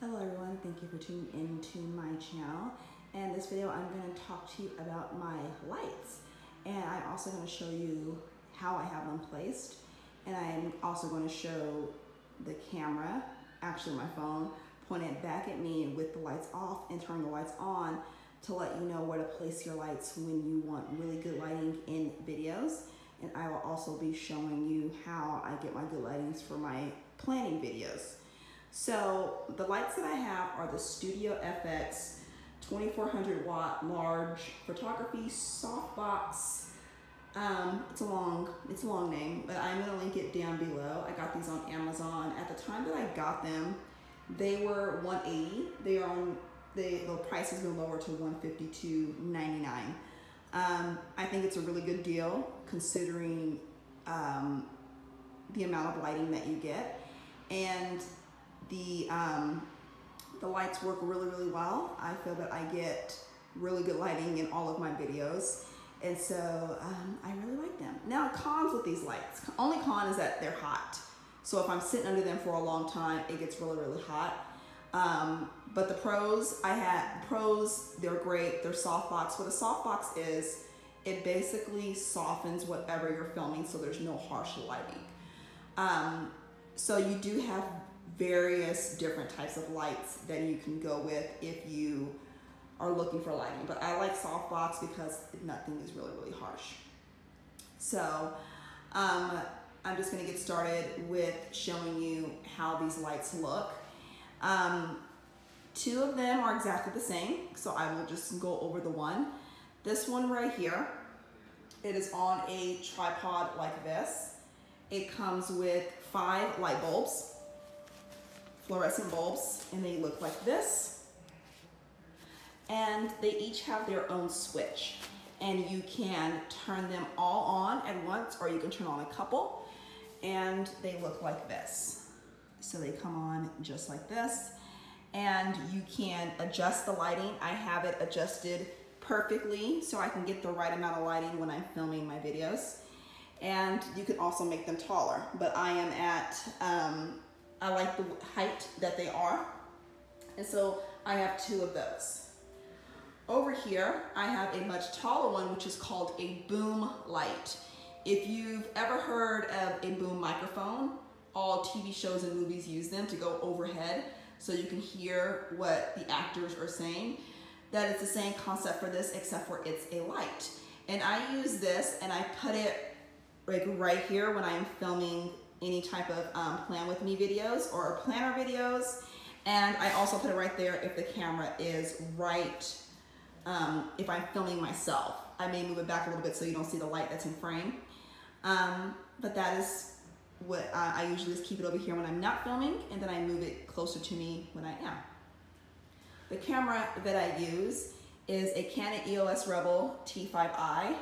Hello everyone, thank you for tuning into my channel. And this video I'm going to talk to you about my lights. And I'm also going to show you how I have them placed. And I'm also going to show the camera, actually my phone, pointed back at me with the lights off and turn the lights on to let you know where to place your lights when you want really good lighting in videos. And I will also be showing you how I get my good lightings for my planning videos. So the lights that I have are the Studio FX 2400 watt large photography softbox. It's a long name, but I'm gonna link it down below. I got these on Amazon. At the time that I got them, they were $180. The price has been lowered to $152.99. I think it's a really good deal considering the amount of lighting that you get, and the lights work really well. I feel that I get really good lighting in all of my videos, and so I really like them. Now, cons with these lights. Only con is that they're hot. So if I'm sitting under them for a long time, it gets really hot. But the pros, they're great. They're softbox. What a softbox is, it basically softens whatever you're filming so there's no harsh lighting. So you do have various different types of lights that you can go with if you are looking for lighting. But I like softbox because nothing is really harsh. So I'm just gonna get started with showing you how these lights look. Two of them are exactly the same, so I will just go over the one. This one right here, it is on a tripod like this. It comes with 5 light bulbs, fluorescent bulbs, and they look like this. And they each have their own switch, and you can turn them all on at once, or you can turn on a couple, and they look like this. So they come on just like this, and you can adjust the lighting. I have it adjusted perfectly so I can get the right amount of lighting when I'm filming my videos. And you can also make them taller, but I am at, I like the height that they are. And so I have 2 of those. Over here, I have a much taller one, which is called a boom light. If you've ever heard of a boom microphone, all TV shows and movies use them to go overhead so you can hear what the actors are saying. That is the same concept for this, except for it's a light. And I use this and I put it like right here when I'm filming any type of plan with me videos or planner videos. And I also put it right there if the camera is right, if I'm filming myself. I may move it back a little bit so you don't see the light that's in frame. But that is what I usually just keep it over here when I'm not filming, and then I move it closer to me when I am. The camera that I use is a Canon EOS Rebel T5i.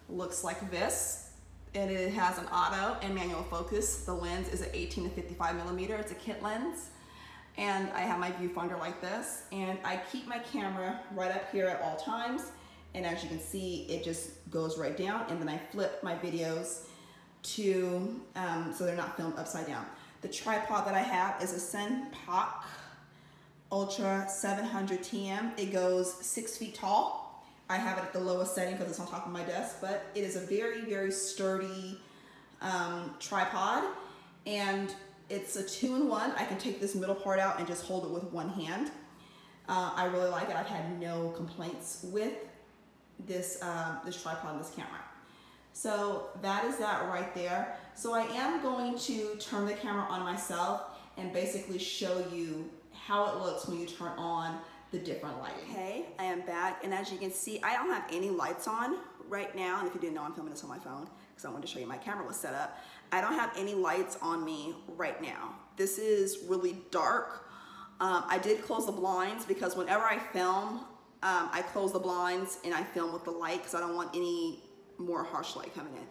Looks like this, and it has an auto and manual focus. The lens is an 18 to 55 millimeter. It's a kit lens, and I have my viewfinder like this, and I keep my camera right up here at all times, and as you can see, it just goes right down, and then I flip my videos to so they're not filmed upside down. The tripod that I have is a Senpak Ultra 700 TM. It goes 6 feet tall. I have it at the lowest setting because it's on top of my desk, but it is a very sturdy tripod, and it's a 2-in-1. I can take this middle part out and just hold it with one hand. I really like it. I've had no complaints with this this tripod and this camera. So that is that right there. So I am going to turn the camera on myself and basically show you how it looks when you turn on the different lighting. Okay, I am back, and as you can see, I don't have any lights on right now. And if you didn't know, I'm filming this on my phone because I wanted to show you my camera was set up. I don't have any lights on me right now. This is really dark. I did close the blinds because whenever I film, I close the blinds and I film with the light because I don't want any more harsh light coming in.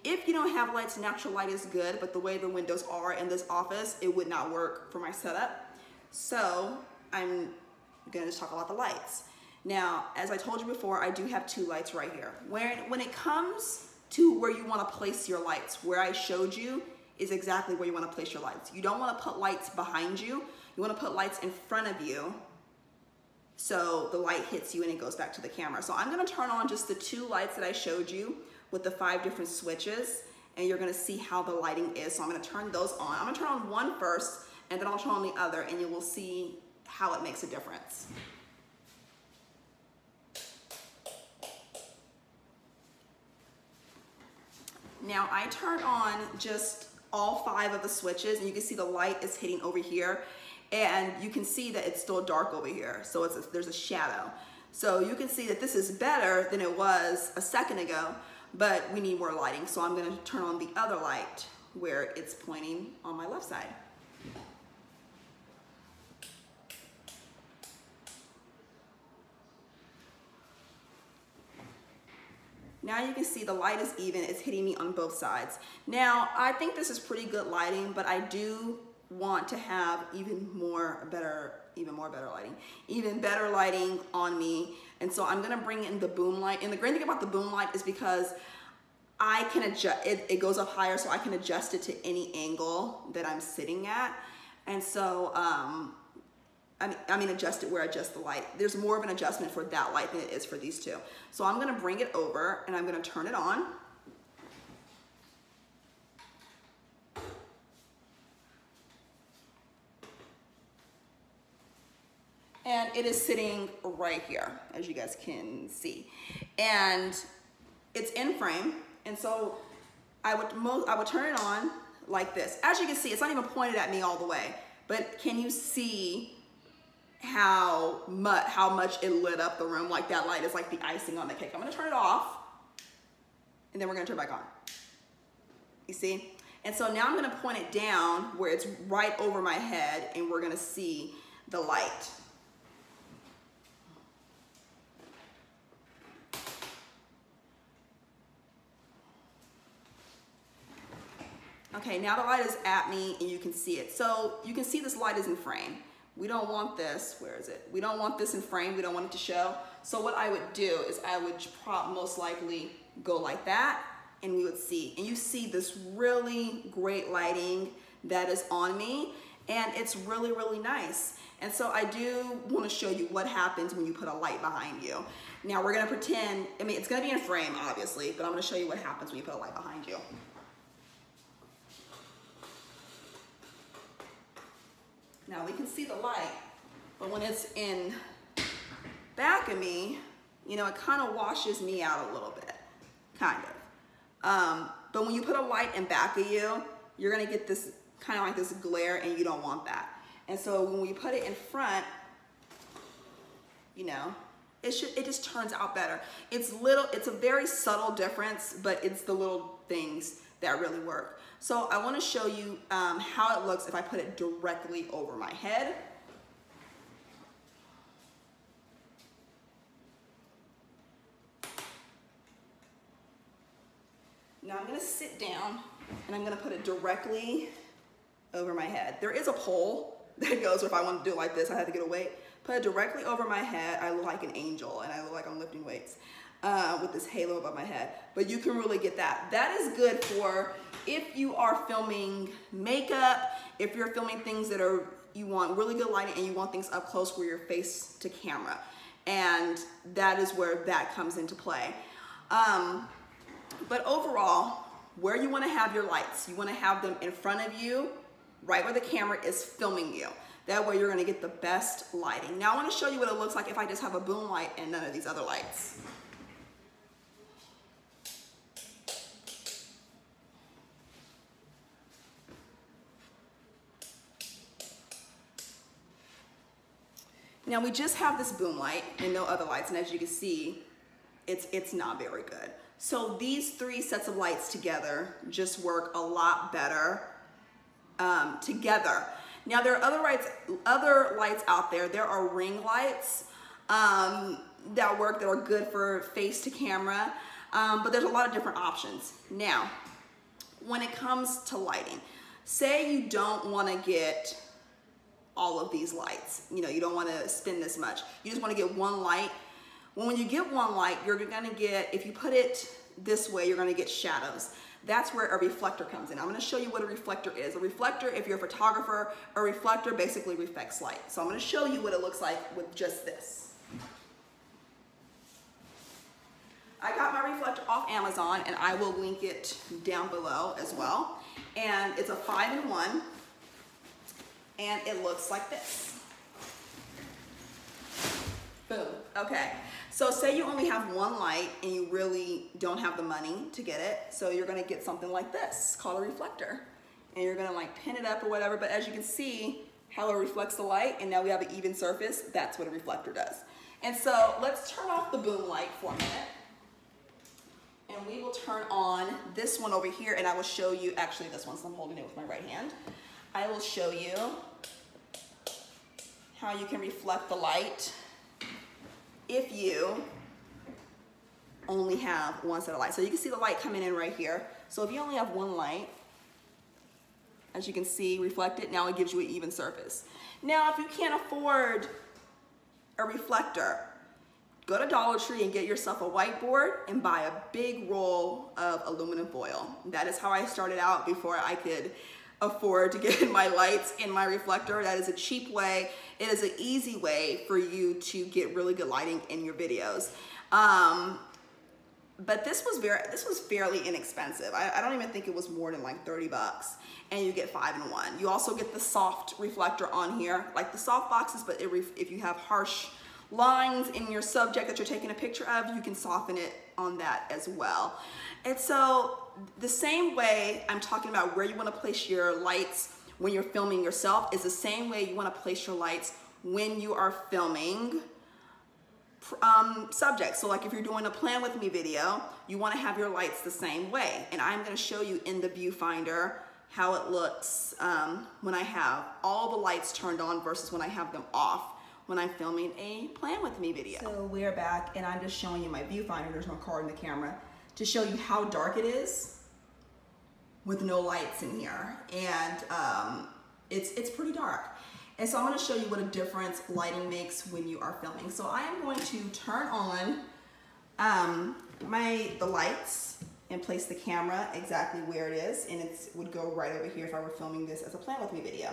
If you don't have lights, natural light is good, but the way the windows are in this office, it would not work for my setup. So I'm gonna just talk about the lights. Now, as I told you before, I do have 2 lights right here. When it comes to where you wanna place your lights, where I showed you, is exactly where you want to place your lights. You don't want to put lights behind you. You want to put lights in front of you so the light hits you and it goes back to the camera. So I'm going to turn on just the 2 lights that I showed you with the 5 different switches, and you're going to see how the lighting is. So I'm going to turn those on. I'm going to turn on one first, and then I'll turn on the other, and you will see how it makes a difference. Now I turned on just all 5 of the switches, and you can see the light is hitting over here, and you can see that it's still dark over here. So there's a shadow. So you can see that this is better than it was a second ago, but we need more lighting. So I'm gonna turn on the other light where it's pointing on my left side. Now you can see the light is even, it's hitting me on both sides. Now, I think this is pretty good lighting, but I do want to have even better lighting on me. And so I'm gonna bring in the boom light. And the great thing about the boom light is because I can adjust, it goes up higher, so I can adjust it to any angle that I'm sitting at. And so, I mean adjust it where I adjust the light. There's more of an adjustment for that light than it is for these 2. So I'm gonna bring it over and I'm gonna turn it on. And it is sitting right here, as you guys can see. And it's in frame. And so I would turn it on like this. As you can see, it's not even pointed at me all the way, but can you see how much it lit up the room? Like that light is like the icing on the cake. I'm gonna turn it off, and then we're gonna turn it back on. You see? And so now I'm gonna point it down where it's right over my head, and we're gonna see the light. Okay, now the light is at me and you can see it. So you can see this light is in frame. We don't want this, where is it? We don't want this in frame, we don't want it to show. So what I would do is I would most likely go like that, and we would see. And you see this really great lighting that is on me, and it's really, really nice. And so I do want to show you what happens when you put a light behind you. Now we're gonna pretend, I mean, it's gonna be in frame, obviously, but I'm gonna show you what happens when you put a light behind you. Now we can see the light, but when it's in back of me, you know, it kind of washes me out a little bit, kind of. But when you put a light in back of you, you're gonna get this kind of like this glare, and you don't want that. And so when we put it in front, you know, it just turns out better. It's a very subtle difference, but it's the little things that really work. So I want to show you how it looks if I put it directly over my head. Now I'm going to sit down and I'm going to put it directly over my head. There is a pole that goes, if I want to do it like this, I have to get a weight. Put it directly over my head. I look like an angel, and I look like I'm lifting weights with this halo above my head. But you can really get that. That is good for if you are filming makeup, if you're filming things that you want really good lighting and you want things up close where you're face to camera. And that is where that comes into play. But overall, where you want to have your lights, you want to have them in front of you, right where the camera is filming you. That way you're going to get the best lighting. Now I want to show you what it looks like if I just have a boom light and none of these other lights. Now we just have this boom light and no other lights, and as you can see, it's not very good. So these 3 sets of lights together just work a lot better together. Now there are other lights out there. There are ring lights that work, that are good for face to camera, but there's a lot of different options. Now, when it comes to lighting, say you don't want to get all of these lights. You know, you don't want to spend this much. You just want to get one light. Well, when you get one light, you're going to get, if you put it this way, you're going to get shadows. that's where a reflector comes in. I'm gonna show you what a reflector is. A reflector, if you're a photographer, a reflector basically reflects light. So I'm gonna show you what it looks like with just this. I got my reflector off Amazon, and I will link it down below as well. And it's a 5-in-1, and it looks like this. Boom, okay. So say you only have one light and you really don't have the money to get it, so you're gonna get something like this, called a reflector. And you're gonna like pin it up or whatever, but as you can see how it reflects the light, and now we have an even surface, that's what a reflector does. And so let's turn off the boom light for a minute. And we will turn on this one over here, and I will show you, actually this one, so I'm holding it with my right hand. I will show you how you can reflect the light if you only have one set of lights. So you can see the light coming in right here. So if you only have one light, as you can see, reflected, now it gives you an even surface. Now, if you can't afford a reflector, go to Dollar Tree and get yourself a whiteboard and buy a big roll of aluminum foil. That is how I started out before I could afford to get my lights in my reflector. That is a cheap way. It is an easy way for you to get really good lighting in your videos. But this was fairly inexpensive. I don't even think it was more than like 30 bucks. And you get 5-in-1. You also get the soft reflector on here, like the soft boxes, but if you have harsh lines in your subject that you're taking a picture of, you can soften it on that as well. And so the same way I'm talking about where you want to place your lights when you're filming yourself is the same way you want to place your lights when you are filming subjects. So like if you're doing a plan with me video, you want to have your lights the same way. And I'm going to show you in the viewfinder how it looks when I have all the lights turned on versus when I have them off when I'm filming a plan with me video. So we're back, and I'm just showing you my viewfinder. There's no card in the camera to show you how dark it is with no lights in here. And it's pretty dark. And so I'm gonna show you what a difference lighting makes when you are filming. So I am going to turn on the lights and place the camera exactly where it is, and it would go right over here if I were filming this as a plan with me video.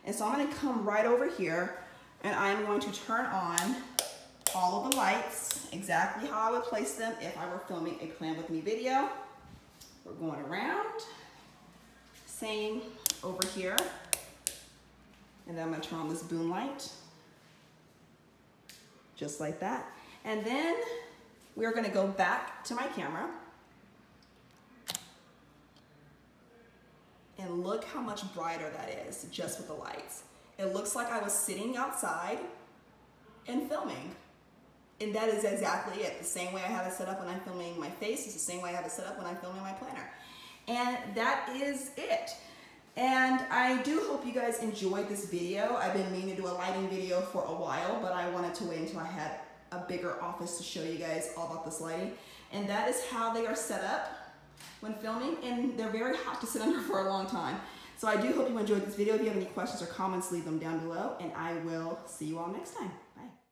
And so I'm gonna come right over here, and I'm going to turn on all of the lights exactly how I would place them if I were filming a plan with me video. We're going around, same over here. And then I'm gonna turn on this boom light, just like that. And then we're gonna go back to my camera and look how much brighter that is just with the lights. It looks like I was sitting outside and filming. And that is exactly it. The same way I have it set up when I'm filming my face is the same way I have it set up when I'm filming my planner. And that is it. And I do hope you guys enjoyed this video. I've been meaning to do a lighting video for a while, but I wanted to wait until I had a bigger office to show you guys all about this lighting. And that is how they are set up when filming, and they're very hot to sit under for a long time. So I do hope you enjoyed this video. If you have any questions or comments, leave them down below, and I will see you all next time. Bye.